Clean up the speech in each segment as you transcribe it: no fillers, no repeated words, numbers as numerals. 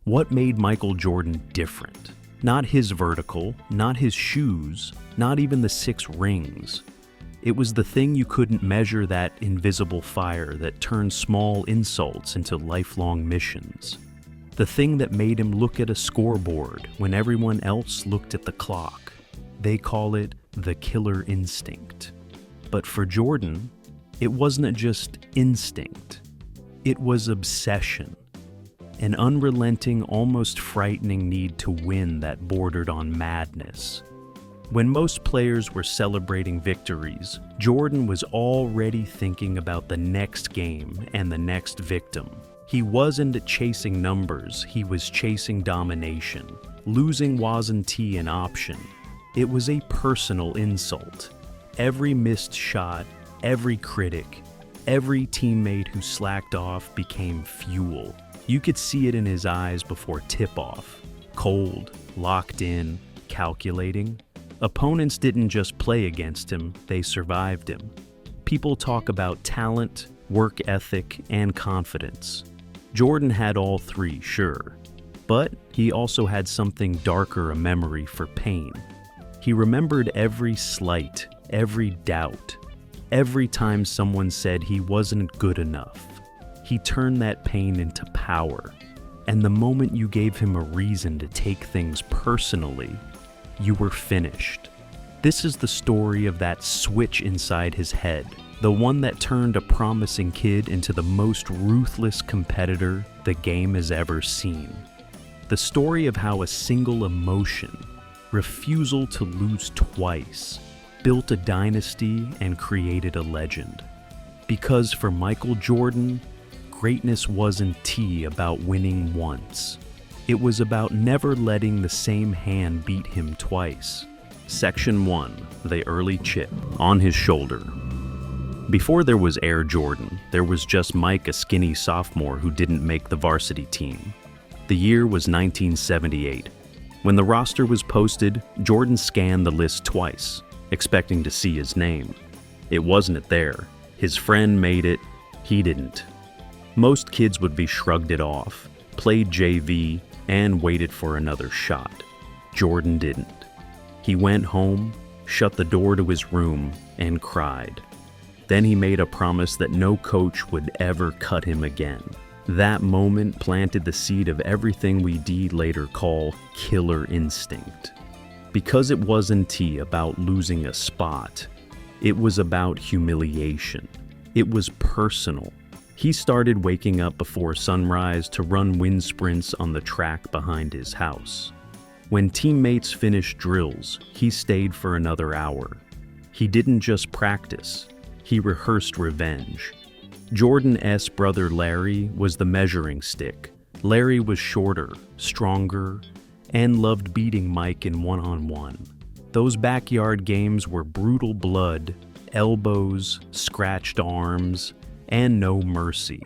What made Michael Jordan different? Not his vertical, not his shoes, not even the 6 rings. It was the thing you couldn't measure, that invisible fire that turned small insults into lifelong missions. The thing that made him look at a scoreboard when everyone else looked at the clock. They call it the killer instinct. But for Jordan, it wasn't just instinct. It was obsession. An unrelenting, almost frightening need to win that bordered on madness. When most players were celebrating victories, Jordan was already thinking about the next game and the next victim. He wasn't chasing numbers, he was chasing domination. Losing wasn't an option. It was a personal insult. Every missed shot, every critic, every teammate who slacked off became fuel. You could see it in his eyes before tip-off. Cold, locked in, calculating. Opponents didn't just play against him, they survived him. People talk about talent, work ethic, and confidence. Jordan had all 3, sure. But he also had something darker, a memory for pain. He remembered every slight, every doubt, every time someone said he wasn't good enough. He turned that pain into power. And the moment you gave him a reason to take things personally, you were finished. This is the story of that switch inside his head, the one that turned a promising kid into the most ruthless competitor the game has ever seen. The story of how a single emotion, refusal to lose twice, built a dynasty and created a legend. Because for Michael Jordan, greatness wasn't about winning once. It was about never letting the same hand beat him twice. Section 1, the early chip on his shoulder. Before there was Air Jordan, there was just Mike, a skinny sophomore who didn't make the varsity team. The year was 1978. When the roster was posted, Jordan scanned the list twice, expecting to see his name. It wasn't there. His friend made it, he didn't. Most kids would be shrugged it off, played JV, and waited for another shot. Jordan didn't. He went home, shut the door to his room, and cried. Then he made a promise that no coach would ever cut him again. That moment planted the seed of everything we'd later call killer instinct. Because it wasn't about losing a spot, it was about humiliation. It was personal. He started waking up before sunrise to run wind sprints on the track behind his house. When teammates finished drills, he stayed for another hour. He didn't just practice, he rehearsed revenge. Jordan's brother Larry was the measuring stick. Larry was shorter, stronger, and loved beating Mike in one-on-one. Those backyard games were brutal blood, elbows, scratched arms, and no mercy.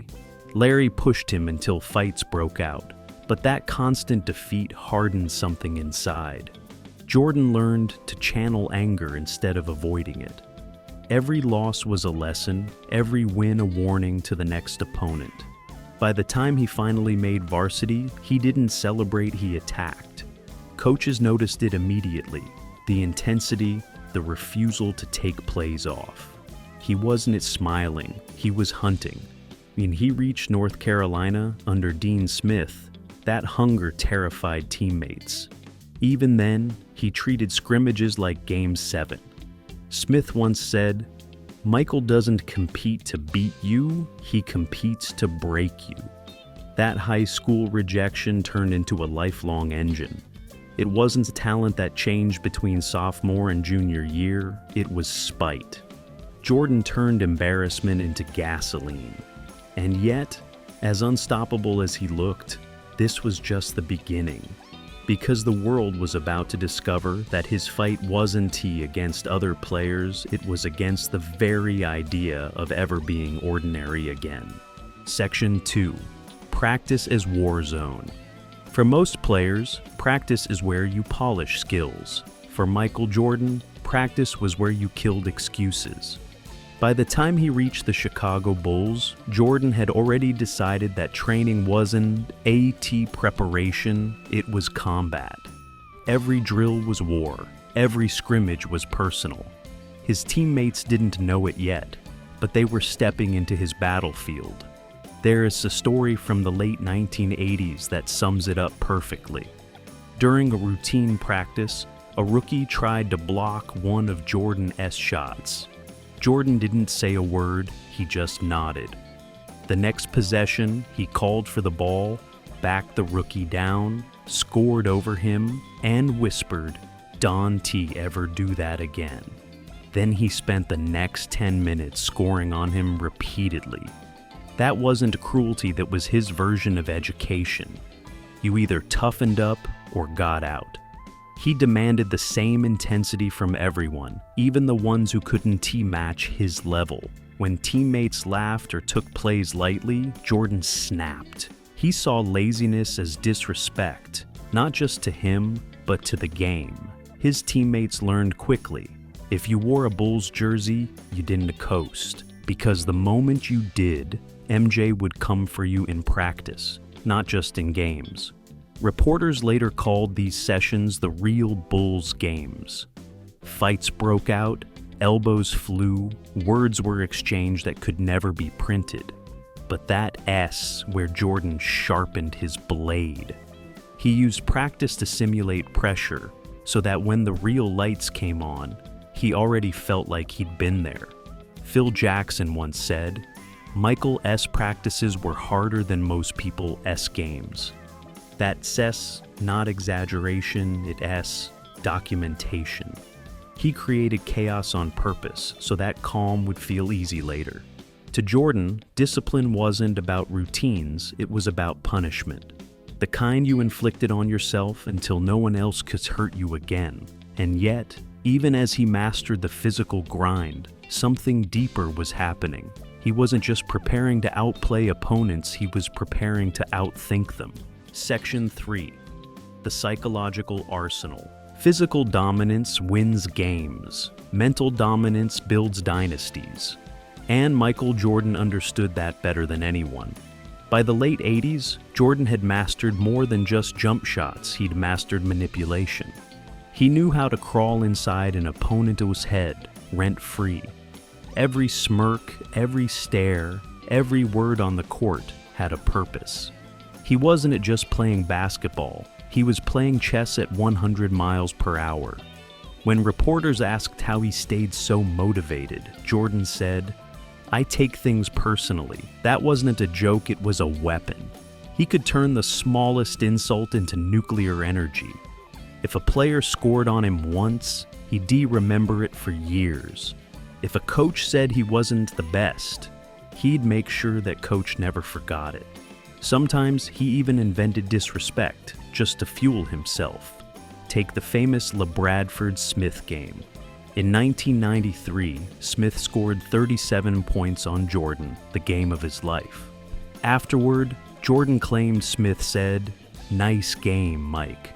Larry pushed him until fights broke out, but that constant defeat hardened something inside. Jordan learned to channel anger instead of avoiding it. Every loss was a lesson, every win a warning to the next opponent. By the time he finally made varsity, he didn't celebrate, he attacked. Coaches noticed it immediately, the intensity, the refusal to take plays off. He wasn't smiling, he was hunting. When he reached North Carolina under Dean Smith, that hunger terrified teammates. Even then, he treated scrimmages like Game 7. Smith once said, "Michael doesn't compete to beat you, he competes to break you." That high school rejection turned into a lifelong engine. It wasn't talent that changed between sophomore and junior year, it was spite. Jordan turned embarrassment into gasoline. And yet, as unstoppable as he looked, this was just the beginning. Because the world was about to discover that his fight wasn't against other players, it was against the very idea of ever being ordinary again. Section 2. Practice as war zone. For most players, practice is where you polish skills. For Michael Jordan, practice was where you killed excuses. By the time he reached the Chicago Bulls, Jordan had already decided that training wasn't AT preparation, it was combat. Every drill was war, every scrimmage was personal. His teammates didn't know it yet, but they were stepping into his battlefield. There is a story from the late 1980s that sums it up perfectly. During a routine practice, a rookie tried to block one of Jordan's shots. Jordan didn't say a word, he just nodded. The next possession, he called for the ball, backed the rookie down, scored over him, and whispered, "Don't ever do that again." Then he spent the next 10 minutes scoring on him repeatedly. That wasn't cruelty, that was his version of education. You either toughened up or got out. He demanded the same intensity from everyone, even the ones who couldn't match his level. When teammates laughed or took plays lightly, Jordan snapped. He saw laziness as disrespect, not just to him, but to the game. His teammates learned quickly. If you wore a Bulls jersey, you didn't coast. Because the moment you did, MJ would come for you in practice, not just in games. Reporters later called these sessions the real Bulls games. Fights broke out, elbows flew, words were exchanged that could never be printed. But that S where Jordan sharpened his blade. He used practice to simulate pressure, so that when the real lights came on, he already felt like he'd been there. Phil Jackson once said, "Michael S. practices were harder than most people S games." That's S, not exaggeration, it S, documentation. He created chaos on purpose so that calm would feel easy later. To Jordan, discipline wasn't about routines, it was about punishment. The kind you inflicted on yourself until no one else could hurt you again. And yet, even as he mastered the physical grind, something deeper was happening. He wasn't just preparing to outplay opponents, he was preparing to outthink them. Section 3. The psychological arsenal. Physical dominance wins games. Mental dominance builds dynasties. And Michael Jordan understood that better than anyone. By the late 80s, Jordan had mastered more than just jump shots, he'd mastered manipulation. He knew how to crawl inside an opponent's head, rent-free. Every smirk, every stare, every word on the court had a purpose. He wasn't just playing basketball, he was playing chess at 100 miles per hour. When reporters asked how he stayed so motivated, Jordan said, "I take things personally. That wasn't a joke, it was a weapon." He could turn the smallest insult into nuclear energy. If a player scored on him once, he'd remember it for years. If a coach said he wasn't the best, he'd make sure that coach never forgot it. Sometimes he even invented disrespect just to fuel himself. Take the famous LeBradford-Smith game. In 1993, Smith scored 37 points on Jordan, the game of his life. Afterward, Jordan claimed Smith said, "Nice game, Mike."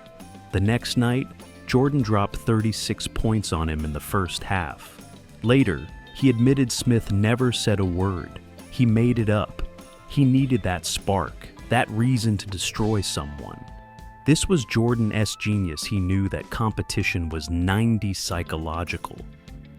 The next night, Jordan dropped 36 points on him in the first half. Later, he admitted Smith never said a word. He made it up. He needed that spark, that reason to destroy someone. This was Jordan's genius. He knew that competition was 90 psychological.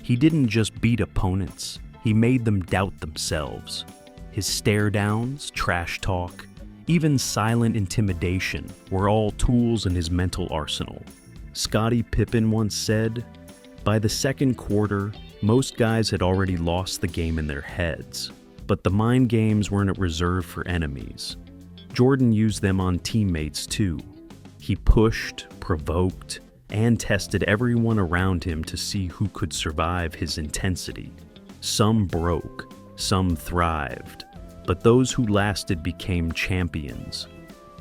He didn't just beat opponents, he made them doubt themselves. His stare downs, trash talk, even silent intimidation were all tools in his mental arsenal. Scottie Pippen once said, "By the second quarter, most guys had already lost the game in their heads, but the mind games weren't reserved for enemies." Jordan used them on teammates too. He pushed, provoked, and tested everyone around him to see who could survive his intensity. Some broke, some thrived, but those who lasted became champions.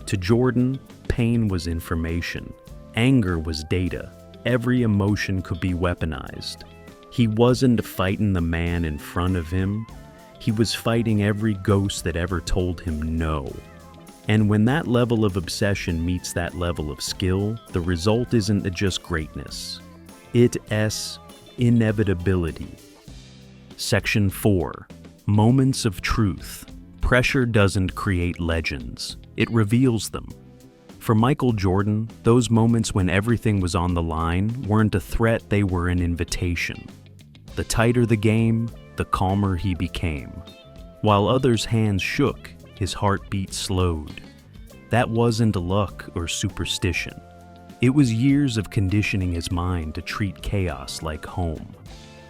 To Jordan, pain was information. Anger was data. Every emotion could be weaponized. He wasn't fighting the man in front of him. He was fighting every ghost that ever told him no. And when that level of obsession meets that level of skill, the result isn't just greatness. It's inevitability. Section 4. Moments of truth. Pressure doesn't create legends, it reveals them. For Michael Jordan, those moments when everything was on the line weren't a threat, they were an invitation. The tighter the game, the calmer he became. While others' hands shook, his heartbeat slowed. That wasn't luck or superstition. It was years of conditioning his mind to treat chaos like home.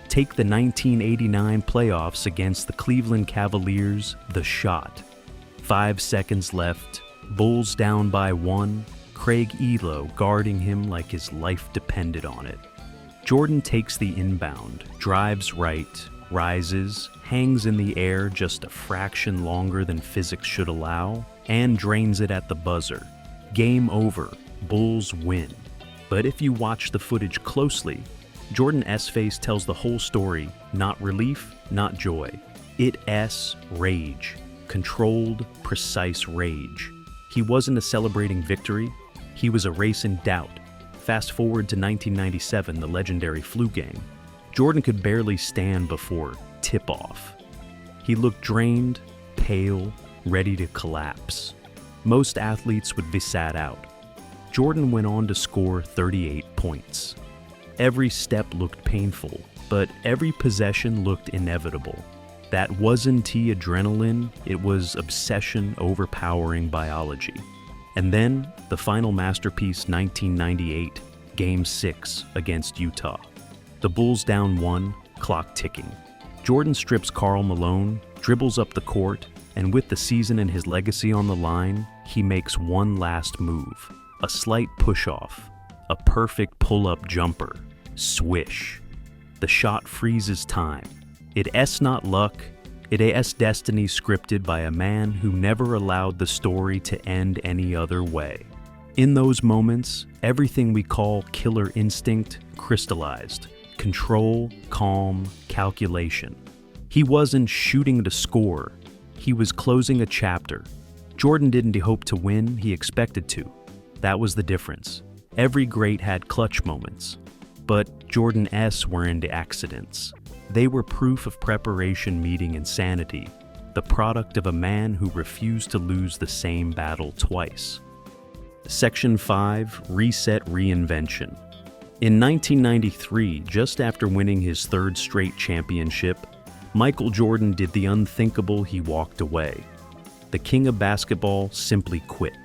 Take the 1989 playoffs against the Cleveland Cavaliers, the shot. 5 seconds left, Bulls down by 1, Craig Elo guarding him like his life depended on it. Jordan takes the inbound, drives right, rises, hangs in the air just a fraction longer than physics should allow, and drains it at the buzzer. Game over, Bulls win. But if you watch the footage closely, Jordan's face tells the whole story, not relief, not joy. It's rage. Controlled, precise rage. He wasn't a celebrating victory, he was erasing doubt. Fast forward to 1997, the legendary flu game. Jordan could barely stand before tip-off. He looked drained, pale, ready to collapse. Most athletes would be sat out. Jordan went on to score 38 points. Every step looked painful, but every possession looked inevitable. That wasn't adrenaline, it was obsession overpowering biology. And then, the final masterpiece, 1998, Game 6 against Utah. The Bulls down 1, clock ticking. Jordan strips Karl Malone, dribbles up the court, and with the season and his legacy on the line, he makes one last move. A slight push-off. A perfect pull-up jumper. Swish. The shot freezes time. It's not luck, it's destiny scripted by a man who never allowed the story to end any other way. In those moments, everything we call killer instinct crystallized. Control, calm, calculation. He wasn't shooting to score, he was closing a chapter. Jordan didn't hope to win, he expected to. That was the difference. Every great had clutch moments, but Jordan's weren't accidents. They were proof of preparation meeting insanity, the product of a man who refused to lose the same battle twice. Section 5. Reset Reinvention. In 1993, just after winning his 3rd straight championship, Michael Jordan did the unthinkable, he walked away. The king of basketball simply quit.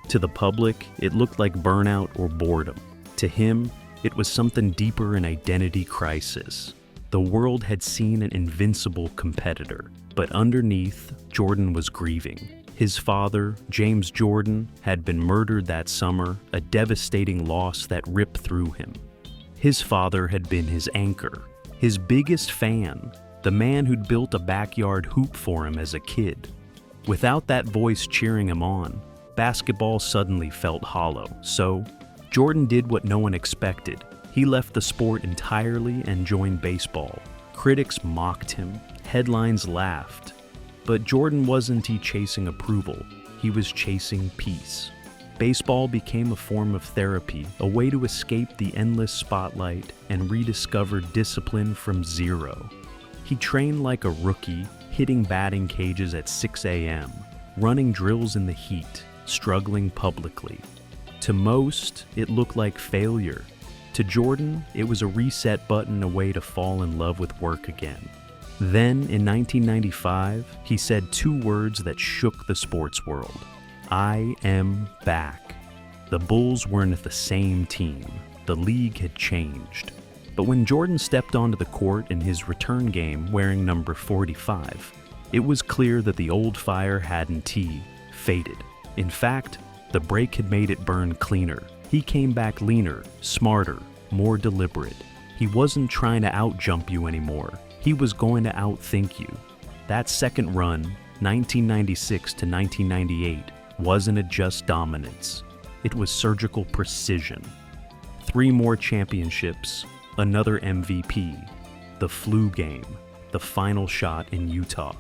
To the public, it looked like burnout or boredom. To him, it was something deeper, an identity crisis. The world had seen an invincible competitor, but underneath, Jordan was grieving. His father, James Jordan, had been murdered that summer, a devastating loss that ripped through him. His father had been his anchor, his biggest fan, the man who'd built a backyard hoop for him as a kid. Without that voice cheering him on, basketball suddenly felt hollow, so Jordan did what no one expected. He left the sport entirely and joined baseball. Critics mocked him, headlines laughed. But Jordan wasn't chasing approval, he was chasing peace. Baseball became a form of therapy, a way to escape the endless spotlight and rediscover discipline from zero. He trained like a rookie, hitting batting cages at 6 a.m., running drills in the heat, struggling publicly. To most, it looked like failure. To Jordan, it was a reset button, a way to fall in love with work again. Then, in 1995, he said 2 words that shook the sports world. I am back. The Bulls weren't the same team. The league had changed. But when Jordan stepped onto the court in his return game wearing number 45, it was clear that the old fire hadn't faded. In fact, the break had made it burn cleaner. He came back leaner, smarter, more deliberate. He wasn't trying to outjump you anymore. He was going to outthink you. That second run, 1996 to 1998, wasn't just dominance. It was surgical precision. 3 more championships, another MVP, the flu game, the final shot in Utah.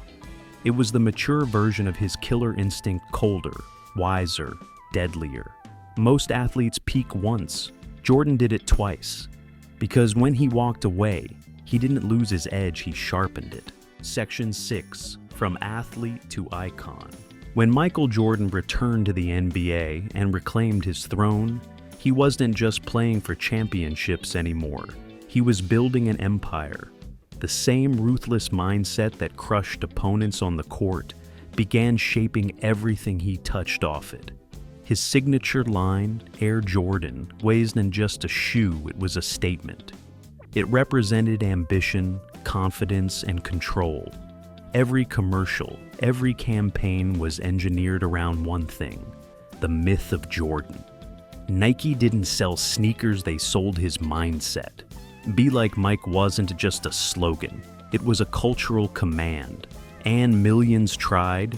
It was the mature version of his killer instinct, colder, wiser, deadlier. Most athletes peak once. Jordan did it twice. Because when he walked away, He didn't lose his edge, he sharpened it. Section 6. From athlete to icon. When Michael Jordan returned to the NBA and reclaimed his throne, he wasn't just playing for championships anymore. He was building an empire. The same ruthless mindset that crushed opponents on the court began shaping everything he touched off it. His signature line, Air Jordan, wasn't just a shoe, it was a statement. It represented ambition, confidence, and control. Every commercial, every campaign was engineered around one thing: the myth of Jordan. Nike didn't sell sneakers, they sold his mindset. Be Like Mike wasn't just a slogan, it was a cultural command. And millions tried.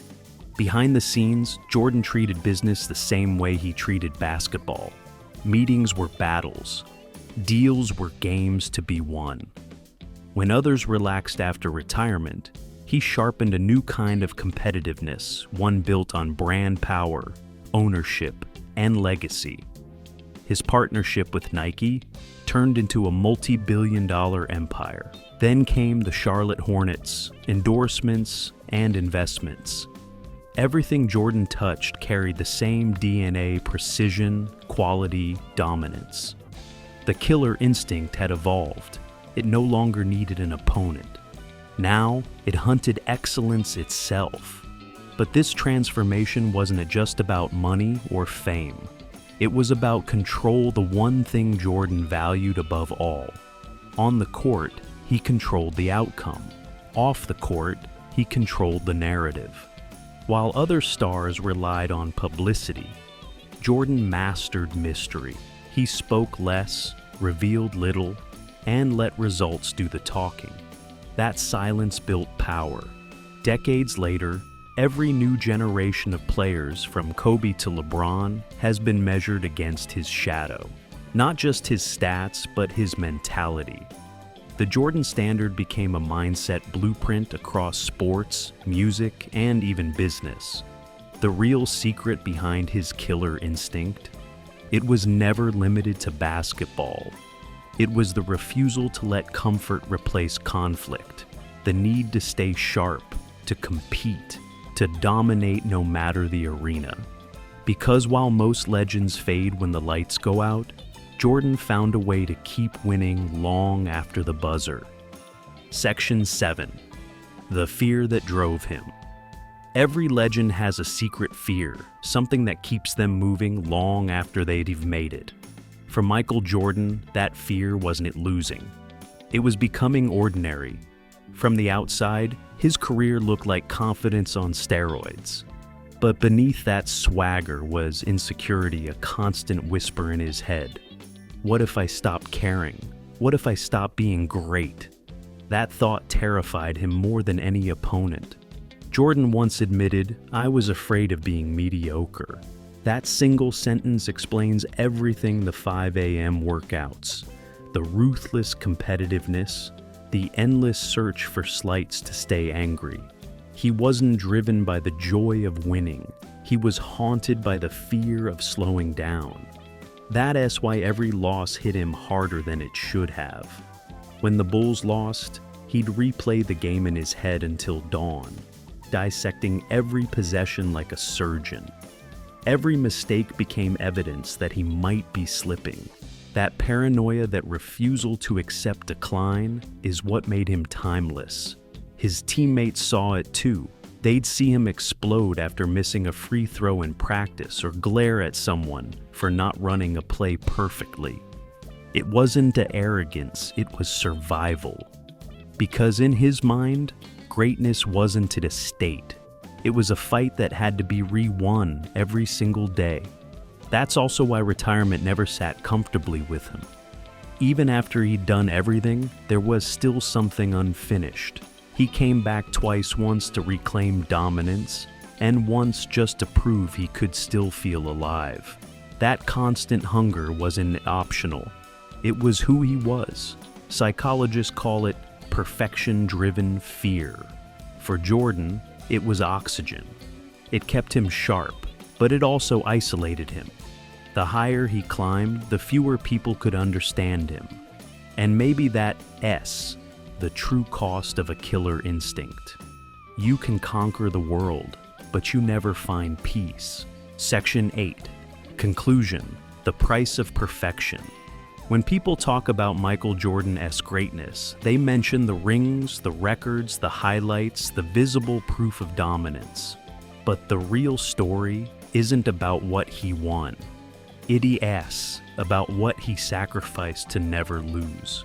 Behind the scenes, Jordan treated business the same way he treated basketball. Meetings were battles. Deals were games to be won. When others relaxed after retirement, he sharpened a new kind of competitiveness, one built on brand power, ownership, and legacy. His partnership with Nike turned into a multi-billion-dollar empire. Then came the Charlotte Hornets, endorsements, and investments. Everything Jordan touched carried the same DNA: precision, quality, dominance. The killer instinct had evolved. It no longer needed an opponent. Now, it hunted excellence itself. But this transformation wasn't just about money or fame. It was about control, the one thing Jordan valued above all. On the court, he controlled the outcome. Off the court, he controlled the narrative. While other stars relied on publicity, Jordan mastered mystery. He spoke less, revealed little, and let results do the talking. That silence built power. Decades later, every new generation of players, from Kobe to LeBron, has been measured against his shadow. Not just his stats, but his mentality. The Jordan standard became a mindset blueprint across sports, music, and even business. The real secret behind his killer instinct? It was never limited to basketball. It was the refusal to let comfort replace conflict, the need to stay sharp, to compete, to dominate no matter the arena. Because while most legends fade when the lights go out, Jordan found a way to keep winning long after the buzzer. Section 7. The fear that drove him. Every legend has a secret fear, something that keeps them moving long after they've made it. For Michael Jordan, that fear wasn't losing. It was becoming ordinary. From the outside, his career looked like confidence on steroids. But beneath that swagger was insecurity, a constant whisper in his head. What if I stop caring? What if I stop being great? That thought terrified him more than any opponent. Jordan once admitted, "I was afraid of being mediocre." That single sentence explains everything: the 5 a.m. workouts, the ruthless competitiveness, the endless search for slights to stay angry. He wasn't driven by the joy of winning. He was haunted by the fear of slowing down. That's why every loss hit him harder than it should have. When the Bulls lost, he'd replay the game in his head until dawn, dissecting every possession like a surgeon. Every mistake became evidence that he might be slipping. That paranoia, that refusal to accept decline, is what made him timeless. His teammates saw it too. They'd see him explode after missing a free throw in practice or glare at someone for not running a play perfectly. It wasn't arrogance, it was survival. Because in his mind, greatness wasn't a state. It was a fight that had to be re-won every single day. That's also why retirement never sat comfortably with him. Even after he'd done everything, there was still something unfinished. He came back twice, once to reclaim dominance, and once just to prove he could still feel alive. That constant hunger wasn't optional. It was who he was. Psychologists call it perfection-driven fear. For Jordan, it was oxygen. It kept him sharp, but it also isolated him. The higher he climbed, the fewer people could understand him. And maybe that S, The true cost of a killer instinct. You can conquer the world, but you never find peace. Section 8. Conclusion. The price of perfection. When people talk about Michael Jordan's greatness, they mention the rings, the records, the highlights, the visible proof of dominance. But the real story isn't about what he won. It is about what he sacrificed to never lose.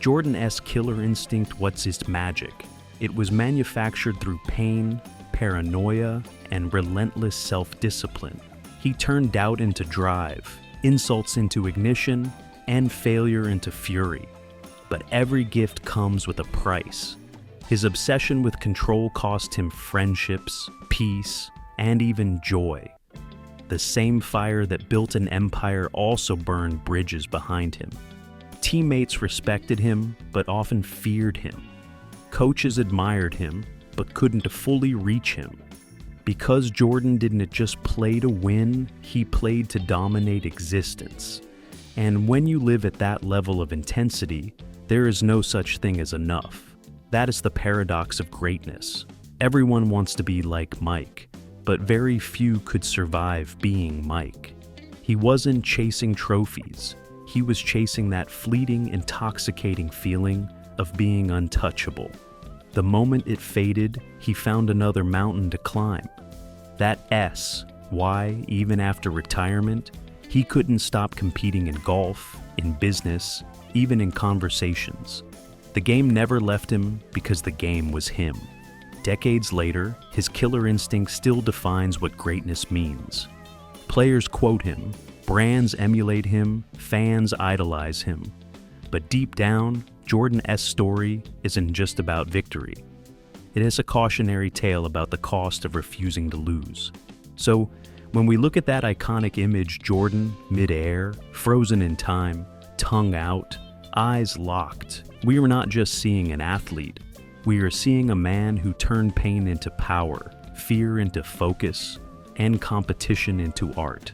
Jordan's killer instinct, what's its magic? It was manufactured through pain, paranoia, and relentless self-discipline. He turned doubt into drive, insults into ignition, and failure into fury. But every gift comes with a price. His obsession with control cost him friendships, peace, and even joy. The same fire that built an empire also burned bridges behind him. Teammates respected him, but often feared him. Coaches admired him, but couldn't fully reach him. Because Jordan didn't just play to win, he played to dominate existence. And when you live at that level of intensity, there is no such thing as enough. That is the paradox of greatness. Everyone wants to be like Mike, but very few could survive being Mike. He wasn't chasing trophies. He was chasing that fleeting, intoxicating feeling of being untouchable. The moment it faded, he found another mountain to climb. That why, even after retirement, he couldn't stop competing in golf, in business, even in conversations. The game never left him because the game was him. Decades later, his killer instinct still defines what greatness means. Players quote him, brands emulate him, fans idolize him. But deep down, Jordan's story isn't just about victory. It is a cautionary tale about the cost of refusing to lose. So, when we look at that iconic image, Jordan, mid-air, frozen in time, tongue out, eyes locked, we are not just seeing an athlete. We are seeing a man who turned pain into power, fear into focus, and competition into art.